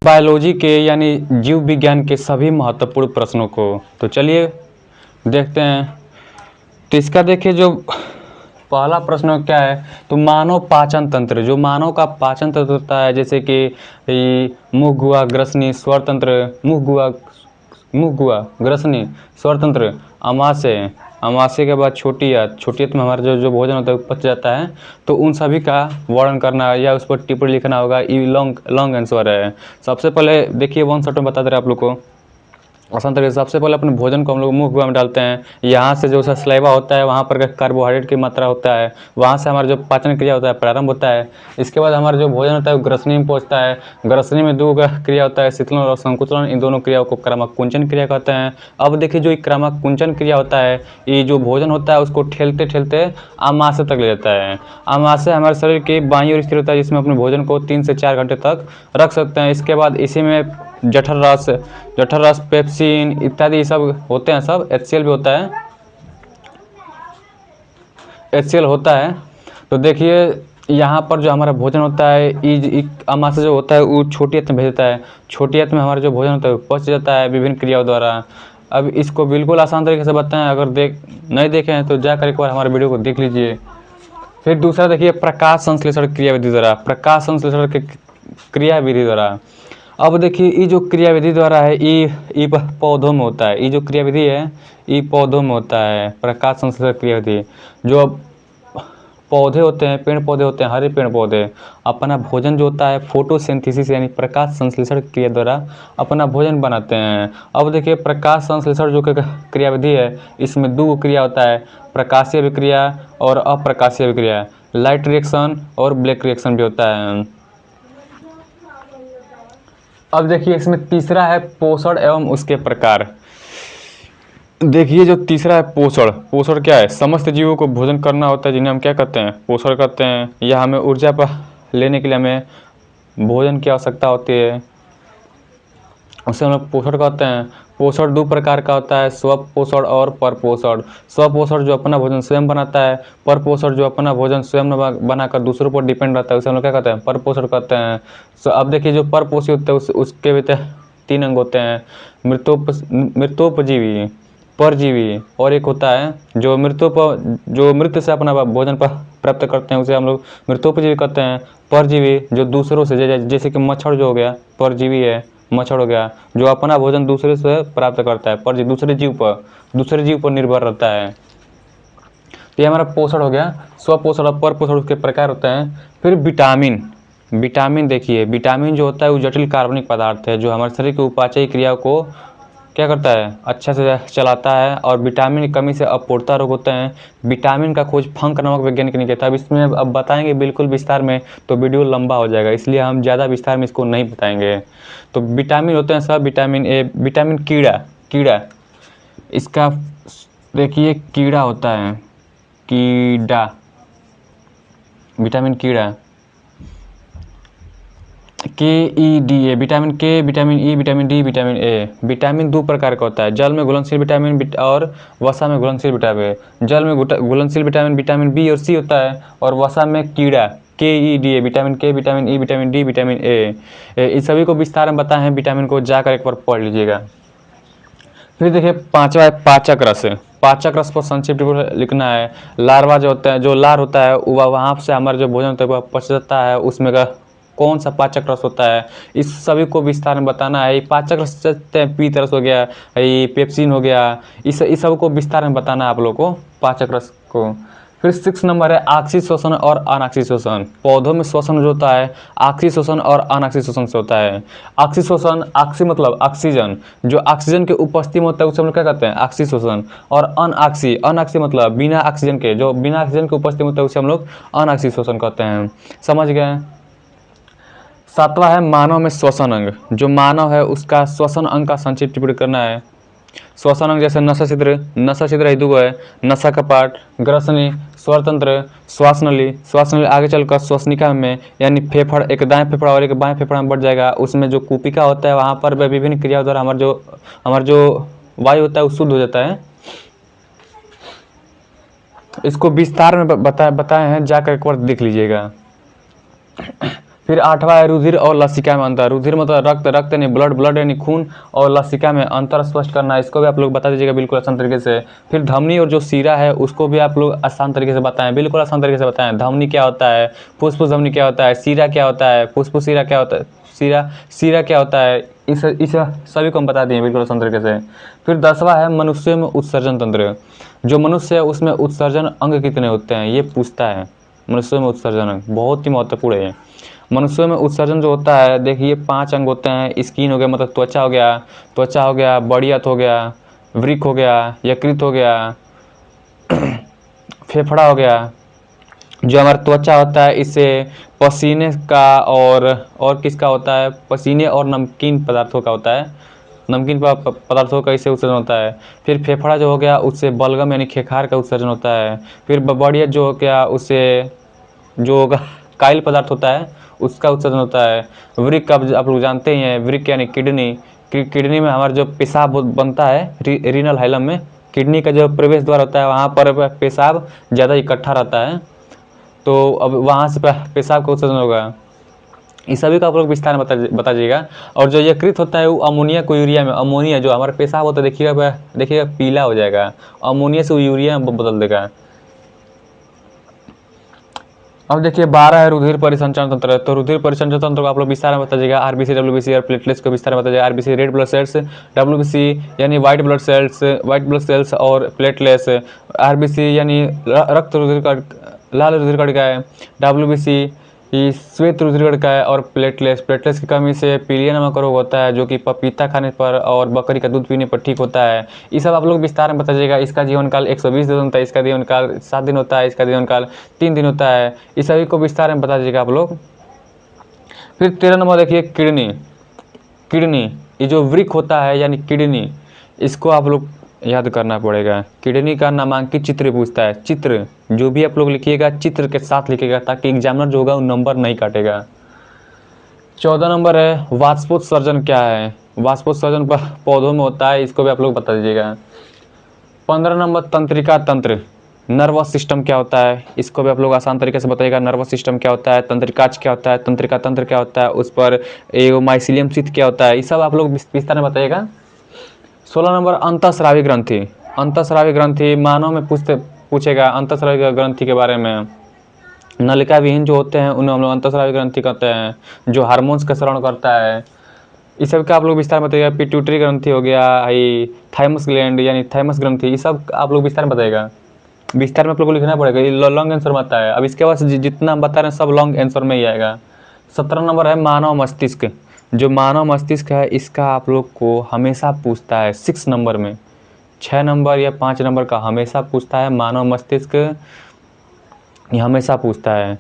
Biology के यानी जीव विज्ञान के सभी महत्वपूर्ण प्रश्नों को। तो चलिए देखते हैं। तो इसका देखिए जो पहला प्रश्न क्या है, तो मानव पाचन तंत्र, जो मानव का पाचन तंत्र होता है, जैसे कि मुख गुहा ग्रसनी स्वर तंत्र, मुख गुहा ग्रसनी स्वर तंत्र, आमाशय, आमाशय के बाद छोटी आंत में हमारा जो भोजन होता है वो पच जाता है। तो उन सभी का वर्णन करना या उस पर टिप्पणी लिखना होगा। ये लॉन्ग आंसर है। सबसे पहले देखिए वन शॉट में बता दे रहे आप लोग को आसान तरीके से। सबसे पहले अपने भोजन को हम लोग मुंह गुहा में डालते हैं। यहाँ से जो सलाइवा होता है वहाँ पर कार्बोहाइड्रेट की मात्रा होता है, वहाँ से हमारा जो पाचन क्रिया होता है प्रारंभ होता है। इसके बाद हमारा जो भोजन होता है वो ग्रसनी में पहुँचता है। ग्रसनी में दो क्रिया होता है, शीतलन और संकुचलन। इन दोनों क्रियाओं को क्रमक कुंचन क्रिया कहते हैं। अब देखिए जो क्रमक कुंचन क्रिया होता है, ये जो भोजन होता है उसको ठेलते ठेलते आमाशय तक ले जाता है। आमाशय हमारे शरीर की बाईं ओर स्थिर होता है, जिसमें अपने भोजन को 3 से 4 घंटे तक रख सकते हैं। इसके बाद इसी में जठर रस, पेप्सिन इत्यादि सब होते हैं। सब HCl भी होता है, HCl होता है। तो देखिए यहाँ पर जो हमारा भोजन होता है, आमाशय जो होता है वो छोटी आंत में भेज देता है। छोटी आंत में हमारा जो भोजन होता है वो पच जाता है विभिन्न क्रियाओं द्वारा। अब इसको बिल्कुल आसान तरीके से बताएं, अगर नहीं देखे हैं तो जाकर एक बार हमारे वीडियो को देख लीजिए। फिर दूसरा देखिए प्रकाश संश्लेषण क्रियाविधि द्वारा, प्रकाश संश्लेषण के क्रियाविधि द्वारा। अब देखिए ये जो क्रियाविधि द्वारा है ये पौधों में होता है। ये जो क्रियाविधि है ये पौधों में होता है। प्रकाश संश्लेषण क्रियाविधि जो पौधे होते हैं, पेड़ पौधे होते हैं, हरे पेड़ पौधे अपना भोजन जो होता है फोटोसिंथेसिस यानी प्रकाश संश्लेषण क्रिया द्वारा अपना भोजन बनाते हैं। अब देखिए प्रकाश संश्लेषण जो क्रियाविधि है इसमें 2 क्रिया होता है, प्रकाशीय अभिक्रिया और अप्रकाशीय अभिक्रिया। लाइट रिएक्शन और ब्लैक रिएक्शन भी होता है। अब देखिए इसमें तीसरा है पोषण एवं उसके प्रकार। देखिए जो तीसरा है पोषण क्या है, समस्त जीवों को भोजन करना होता है जिन्हें हम क्या कहते हैं, पोषण कहते हैं। या हमें ऊर्जा पर लेने के लिए हमें भोजन की आवश्यकता होती है, उसे हम लोग पोषण कहते हैं। पोषण 2 प्रकार का होता है, स्वपोषण और परपोषण। स्वपोषण जो अपना भोजन स्वयं बनाता है, परपोषण जो अपना भोजन स्वयं बनाकर दूसरों पर डिपेंड रहता है, उसे हम लोग क्या कहते हैं, परपोषण कहते हैं। तो अब देखिए जो परपोषी होते हैं उसके भी 3 अंग होते हैं, मृतोपजीवी, परजीवी और एक होता है जो मृत से अपना भोजन प्राप्त करते हैं, उसे हम लोग मृतोपजीवी कहते हैं। परजीवी जो दूसरों से, जैसे कि मच्छर जो हो गया परजीवी है, मच्छर हो गया जो अपना भोजन दूसरे से प्राप्त करता है, पर दूसरे जीव पर निर्भर रहता है। तो ये हमारा पोषण हो गया। स्वपोषण और परपोषण के प्रकार होते हैं। फिर विटामिन देखिए, विटामिन जो होता है वो जटिल कार्बनिक पदार्थ है जो हमारे शरीर की उपापचय क्रिया को क्या करता है, अच्छा से चलाता है। और विटामिन की कमी से अपूर्णता रोग होते हैं। विटामिन का खोज फंक नामक वैज्ञानिक ने किया था। अब इसमें अब बताएंगे बिल्कुल विस्तार में तो वीडियो लंबा हो जाएगा, इसलिए हम ज़्यादा विस्तार में इसको नहीं बताएंगे। तो विटामिन होते हैं सब, विटामिन ए, विटामिन कीड़ा, इसका देखिए कीड़ा होता है, विटामिन कीड़ा KEDA, विटामिन के, vitamin E, vitamin D, vitamin A. Vitamin 2 प्रकार का होता है, जल में घुलनशील विटामिन और वसा में घुलनशील विटामिन। जल में घुलनशील विटामिन बी और सी होता है, और वसा में कीड़ा KEDA, विटामिन के, vitamin E, vitamin D, vitamin A. इस सभी को विस्तार में बताए हैं, विटामिन को जाकर एक बार पढ़ लीजिएगा। फिर देखिए 5वां है पाचक रस। पाचक रस को संक्षिप्त लिखना है। लार्वा जो होता है, जो लार होता है वहाँ से हमारा जो भोजन होता है वह पच जाता है, उसमें का कौन सा पाचक रस होता है, इस सभी को विस्तार में बताना है। पाचक रस पीत रस हो गया, ये पेप्सिन हो गया, इस सब को विस्तार में बताना है आप लोग को, पाचक रस को। फिर 6 नंबर है आक्सीय शोषण और अनाक्सीय शोषण। पौधों में शोषण जो होता है आक्सीय शोषण और अनाक्सीय शोषण से होता है। आक्सीय शोषण, आक्सीय मतलब ऑक्सीजन, जो ऑक्सीजन के उपस्थिति में होता है उसे हम लोग क्या कहते हैं, आक्सीय शोषण। और अनाक्सीय मतलब बिना ऑक्सीजन के, जो बिना ऑक्सीजन के उपस्थिति में होता है उसे हम लोग अनाक्सीय शोषण कहते हैं। समझ गए। 7वां है मानव में श्वसन अंग। जो मानव है उसका श्वसन अंग का संक्षिप्त टिप्पणी करना है। श्वसन अंग जैसे नसा छिद्र दो है, नसा कपाट, ग्रसनी, स्वरतंत्र, श्वास नली आगे चलकर श्वसनिका में यानी फेफड़, एक दाएं फेफड़ा और एक बाएं फेफड़ा में बढ़ जाएगा। उसमें जो कूपिका होता है वहाँ पर विभिन्न क्रियाओं द्वारा हमारा जो वायु होता है वो शुद्ध हो जाता है। इसको विस्तार में बताए हैं, जाकर एक बार देख लीजिएगा। फिर 8वां है रुधिर और लसिका में अंतर। रुधिर मतलब रक्त, रक्त यानी ब्लड, ब्लड यानी खून, और लसिका में अंतर स्पष्ट करना है, इसको भी आप लोग बता दीजिएगा बिल्कुल आसान तरीके से। फिर धमनी और जो सीरा है उसको भी आप लोग आसान तरीके से बताएं, बिल्कुल आसान तरीके से बताएं। धमनी क्या होता है, फुफ्फुस धमनी क्या होता है, सीरा क्या होता है, फुफ्फुस सीरा क्या होता है, सीरा क्या होता है, इस सभी को हम बता दिए बिल्कुल आसान तरीके से। फिर 10वां है मनुष्य में उत्सर्जन तंत्र। जो मनुष्य है उसमें उत्सर्जन अंग कितने होते हैं, ये पूछता है। मनुष्य में उत्सर्जन अंग बहुत ही महत्वपूर्ण है। मनुष्यों में उत्सर्जन जो होता है, देखिए 5 अंग होते हैं। स्किन हो गया मतलब त्वचा हो गया, बॉडी अर्थ हो गया, वृक्क हो गया, यकृत हो गया, फेफड़ा हो गया। जो हमारा त्वचा होता है इससे पसीने का और किसका होता है, पसीने और नमकीन पदार्थों का होता है, नमकीन पदार्थों का इससे उत्सर्जन होता है। फिर फेफड़ा जो हो गया उससे बलगम यानी खेखार का उत्सर्जन होता है। फिर बॉडी जो हो गया उससे जो काइल पदार्थ होता है उसका उत्सर्जन होता है। वृक्क आप लोग जानते ही हैं, वृक्क यानी किडनी, किडनी में हमारा जो पेशाब बनता है रीनल हाइलम में, किडनी का जो प्रवेश द्वार होता है वहाँ पर पेशाब ज़्यादा इकट्ठा रहता है, तो अब वहाँ से पेशाब का उत्सर्जन होगा। इस सभी का आप लोग विस्तार में बताइएगा। और जो यकृत होता है वो अमोनिया को यूरिया में, अमोनिया जो हमारा पेशाब होता है देखिएगा पीला हो जाएगा, अमोनिया से वो यूरिया में बदल देगा। अब देखिए 12 है रुधिर परिसंचरण तंत्र। तो रुधिर परिसंचरण तंत्र को आप लोग विस्तार में बताइएगा। आरबीसी, डब्ल्यूबीसी और प्लेटलेट्स को विस्तार में बताइएगा। RBC red blood cells, WBC यानी व्हाइट ब्लड सेल्स और प्लेटलेट्स, आरबीसी यानी रक्त रुधिर का लाल रुधिर कणिकाएं, डब्ल्यूबीसी ये श्वेत रुधिर कणिकाएं, और प्लेटलेट्स की कमी से पीलिया नामक रोग होता है जो कि पपीता खाने पर और बकरी का दूध पीने पर ठीक होता है। ये सब आप लोग विस्तार में बताइएगा। इसका जीवन काल 120 दिन होता है, इसका जीवन काल 7 दिन होता है, इसका जीवन काल 3 दिन होता है। इस सभी को विस्तार में बता दीजिएगा आप लोग। फिर 13 नंबर देखिए किडनी, ये जो वृक्क होता है यानी किडनी, इसको आप लोग याद करना पड़ेगा। किडनी का नामांकित चित्र पूछता है, चित्र जो भी आप लोग लिखिएगा चित्र के साथ लिखिएगा ताकि एग्जामिनर जो होगा वो नंबर नहीं काटेगा। 14 नंबर है वाष्पोत्सर्जन क्या है, वाष्पोत्सर्जन पौधों में होता है, इसको भी आप लोग बता दीजिएगा। 15 नंबर तंत्रिका तंत्र, नर्वस सिस्टम क्या होता है, इसको भी आप लोग आसान तरीके से बताइएगा। नर्वस सिस्टम क्या होता है, तंत्रिकाज क्या होता है, तंत्रिका तंत्र क्या होता है, उस पर माइसिलियम शीथ क्या होता है, ये सब आप लोग विस्तार में बताइएगा। 16 नंबर अंतःस्रावी ग्रंथि। अंतःस्रावी ग्रंथि मानव में पूछेगा अंतःस्रावी ग्रंथि के बारे में। नलिका विहीन जो होते हैं उन्हें हम लोग अंतःस्रावी ग्रंथि कहते हैं, जो हार्मोन्स का स्राव करता है। इस सब का आप लोग विस्तार में बताइएगा। पिट्यूटरी ग्रंथि हो गया, थाइमस ग्लैंड यानी थाइमस ग्रंथि, ये सब आप लोग विस्तार में बताइएगा। विस्तार में आप लोग को लिखना पड़ेगा, ये लॉन्ग आंसर में आता है। अब इसके बाद जितना हम बता रहे हैं सब लॉन्ग आंसर में ही आएगा। 17 नंबर है मानव मस्तिष्क। जो मानव मस्तिष्क है इसका आप लोग को हमेशा पूछता है 6 नंबर में, 6 नंबर या 5 नंबर का हमेशा पूछता है। मानव मस्तिष्क ये हमेशा पूछता है।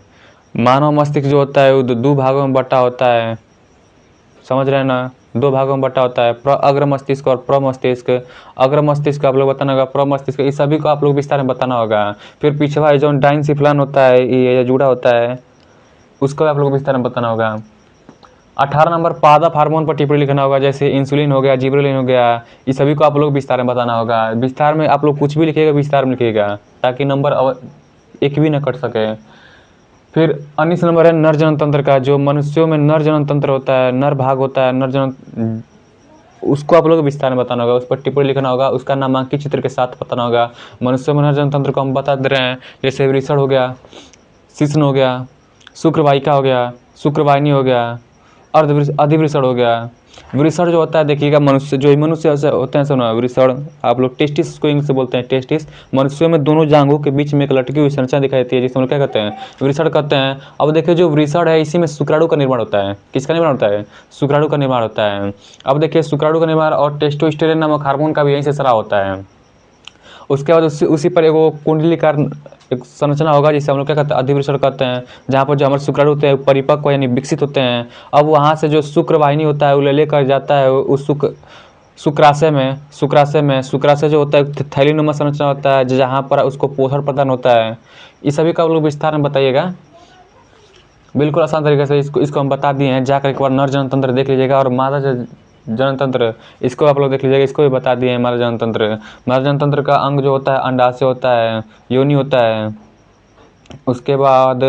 मानव मस्तिष्क जो होता है वो 2 भागों में बटा होता है, समझ रहे हैं ना, 2 भागों में बटा होता है, अग्र मस्तिष्क और प्रमस्तिष्क। अग्र मस्तिष्क आप लोग बताना होगा, प्रमस्तिष्क, इस सभी को आप लोग विस्तार में बताना होगा। फिर पीछे जो डाइनसिफ्लान होता है ये जुड़ा होता है, उसको आप लोग को विस्तार में बताना होगा। 18 नंबर पादप हार्मोन पर टिप्पणी लिखना होगा, जैसे इंसुलिन हो गया, जिबरेलिन हो गया, इस सभी को आप लोग विस्तार में बताना होगा। विस्तार में आप लोग कुछ भी लिखिएगा विस्तार में लिखिएगा ताकि नंबर एक भी न कट सके। फिर 19 नंबर है नर जनन तंत्र का। जो मनुष्यों में नर जनन तंत्र होता है, नर भाग होता है, नर जनन, उसको आप लोग विस्तार में बताना होगा, उस पर टिप्पणी लिखना होगा, उसका नामांकित चित्र के साथ बताना होगा। मनुष्यों में नर जनन तंत्र को हम बता दे रहे हैं, जैसे वृषण हो गया, शिश्न हो गया, शुक्रवाहिका हो गया, शुक्रवाहिनी हो गया, अधिवृषण हो गया। वृषण जो होता है देखिएगा, मनुष्य होते हैं सुना, वृषण आप लोग टेस्टिस को इंग्लिश से बोलते हैं, टेस्टिस। मनुष्यों में दोनों जांघों के बीच में एक लटकी हुई संरचना दिखाई देती है जिसे हम लोग क्या कहते हैं, वृषण कहते हैं। अब देखिए जो वृषण है इसी में शुक्राणु का निर्माण होता है। किसका निर्माण होता है, शुक्राणु का निर्माण होता है। अब देखिए शुक्राणु का निर्माण और टेस्टोस्टेरोन नामक हार्मोन का भी यहीं से स्राव होता है। उसके बाद उसी पर एक कुंडलीकार एक संरचना होगा जिसे हम लोग क्या कहते हैं, अधिवृषण कहते हैं, जहाँ पर जो हमारे शुक्राणु होते हैं परिपक्व यानी विकसित होते हैं। अब वहाँ से जो शुक्रवाहिनी होता है वो लेकर जाता है उस शुक्राशय जो होता है थैलीनुमा संरचना होता है जहाँ पर उसको पोषण प्रदान होता है। इस सभी का आप लोग विस्तार में बताइएगा बिल्कुल आसान तरीके से। इसको हम बता दिए हैं, जाकर एक बार नर जनन तंत्र देख लीजिएगा। और मादा जनन तंत्र इसको आप लोग देख लीजिएगा, इसको भी बता दिए हैं। मादा जनन तंत्र का अंग जो होता है अंडाशय होता है, योनि होता है, उसके बाद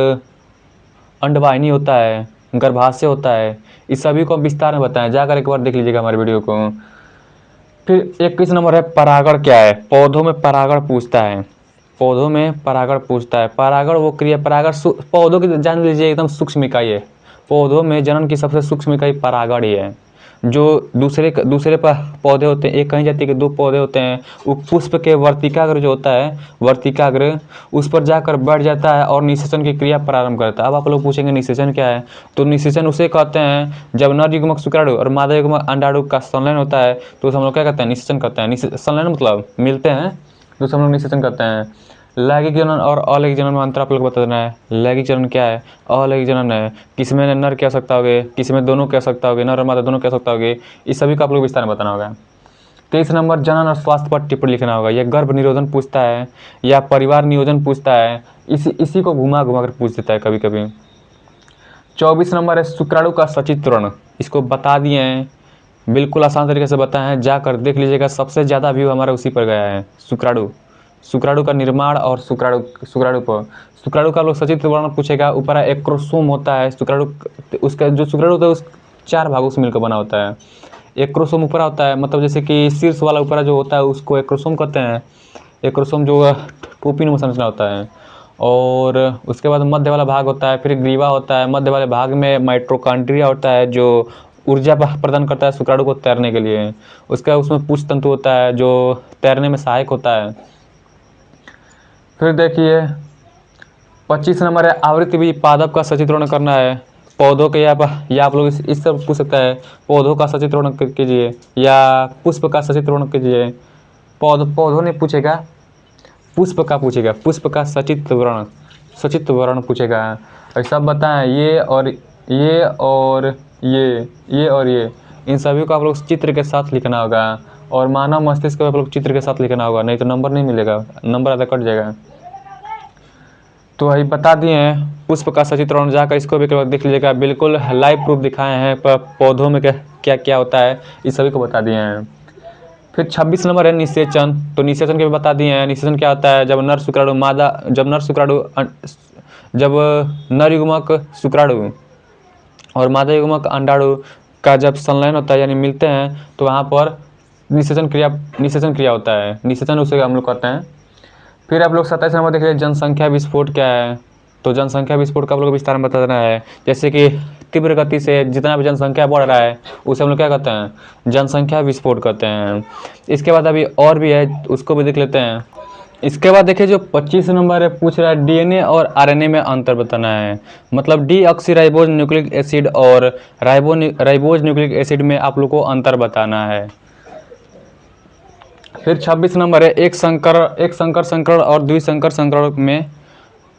अंडवाहिनी होता है, गर्भाशय होता है। इस सभी को विस्तार में बताएं, जाकर एक बार देख लीजिएगा हमारे वीडियो को। फिर 21 नंबर है परागण क्या है। पौधों में परागण पूछता है, पौधों में परागण पूछता है। परागण वो क्रिया, परागण पौधों की जान लीजिए एकदम सूक्ष्म इकाई है। पौधों में जनन की सबसे सूक्ष्म इकाई परागण ही है। जो दूसरे पौधे होते हैं, एक कहीं जाति के 2 पौधे होते हैं, वो पुष्प के वर्तिकाग्र जो होता है, वर्तिकाग्र उस पर जाकर बैठ जाता है और निषेचन की क्रिया प्रारंभ करता है। अब आप लोग पूछेंगे निषेचन क्या है, तो निषेचन उसे कहते हैं जब नर युग्मक शुक्राणु और मादा युग्मक अंडाणु का संलयन होता है, तो उसे हम लोग क्या कहते हैं, निषेचन करते हैं। संलयन मतलब मिलते हैं, तो उसे हम लोग निषेचन करते हैं। लैंगिक जनन और अलैंगिक जनन में अंतर आप लोग बता देना है। लैंगिक जनन क्या है, अलैंगिक जनन है, किसमें नर कह सकता होगे, किसमें दोनों कह सकता होगे, नर और मादा दोनों कह सकता होगे। इस सभी को आप लोग विस्तार में बताना होगा। 23 नंबर जनन और स्वास्थ्य पर टिप्पणी लिखना होगा। यह गर्भ निरोधन पूछता है या परिवार नियोजन पूछता है, इसी को घुमा घुमा कर पूछ देता है कभी कभी। 24 नंबर है शुक्राणु का सचित्रण। इसको बता दिए हैं, बिल्कुल आसान तरीके से बताए हैं, जाकर देख लीजिएगा। सबसे ज़्यादा व्यू हमारा उसी पर गया है, शुक्राणु का निर्माण और शुक्राणु का लोग सचित्र वर्णन पूछेगा। ऊपर एक्रोसोम होता है शुक्राणु, उसका जो शुक्राणु होता है उस 4 भागों से मिलकर बना होता है। एक्रोसोम ऊपर होता है, मतलब जैसे कि शीर्ष वाला ऊपर जो होता है उसको एक्रोसोम कहते हैं। एक्रोसोम जो टोपी में संरचना होता है। और उसके बाद मध्य वाला भाग होता है, फिर ग्रीवा होता है। मध्य वाले भाग में माइटोकॉन्ड्रिया होता है जो ऊर्जा प्रदान करता है शुक्राणु को तैरने के लिए। उसमें पुष्प तंतु होता है जो तैरने में सहायक होता है। फिर देखिए 25 नंबर है आवृत्ति बीज पादप का सचित्रण करना है। पौधों के या आप लोग इस तरह पूछ सकता है, पौधों का सचित्रण कीजिए या पुष्प का सचित्रण कीजिए। पौधों ने पूछेगा, पुष्प का पूछेगा, पुष्प का सचित्रण पूछेगा। और सब बताएं, ये और ये इन सभी को आप लोग चित्र के साथ लिखना होगा। और मानव मस्तिष्क को आप लोग चित्र के साथ लिखना होगा, नहीं तो नंबर नहीं मिलेगा, नंबर आधा कट जाएगा। तो वही बता दिए हैं पुष्प का सचित्रण, जाकर इसको भी देख लीजिएगा। बिल्कुल लाइव प्रूफ दिखाए हैं पौधों में क्या क्या होता है, इस सभी को बता दिए हैं। फिर 26 नंबर है निषेचन। तो निषेचन के भी बता दिए हैं। निषेचन क्या होता है, जब नर युग्मक शुक्राणु और मादा युग्मक अंडाणु का जब संलयन होता है यानी मिलते हैं, तो वहाँ पर निषेचन क्रिया होता है। निषेचन उसे हम लोग कहते हैं। फिर आप लोग 27 नंबर देखिए जनसंख्या विस्फोट क्या है। तो जनसंख्या विस्फोट का आप लोग विस्तार में बता देना है। जैसे कि तीव्र गति से जितना भी जनसंख्या बढ़ रहा है उसे हम लोग क्या कहते हैं, जनसंख्या विस्फोट कहते हैं। इसके बाद अभी और भी है, उसको भी देख लेते हैं। इसके बाद देखिए जो 25 नंबर है पूछ रहा है डीएनए और आरएनए में अंतर बताना है। मतलब डीऑक्सीराइबोज न्यूक्लिक एसिड और राइबोज न्यूक्लिक एसिड में आप लोग को अंतर बताना है। फिर 26 नंबर है एक संकर संकरण और द्विसंकर संकरण में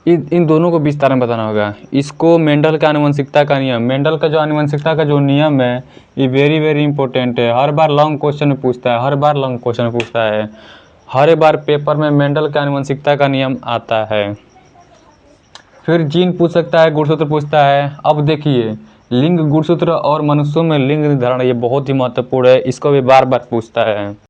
इन दोनों को विस्तार में बताना होगा। इसको मेंडल का आनुवंशिकता का नियम, मेंडल का जो आनुवंशिकता का जो नियम है ये वेरी वेरी इंपॉर्टेंट है। हर बार लॉन्ग क्वेश्चन में पूछता है, हर बार पेपर में मेंडल का आनुवंशिकता का नियम आता है। फिर जीन पूछ सकता है, गुणसूत्र पूछता है। अब देखिए लिंग गुणसूत्र और मनुष्यों में लिंग निर्धारण ये बहुत ही महत्वपूर्ण है, इसको भी बार बार पूछता है।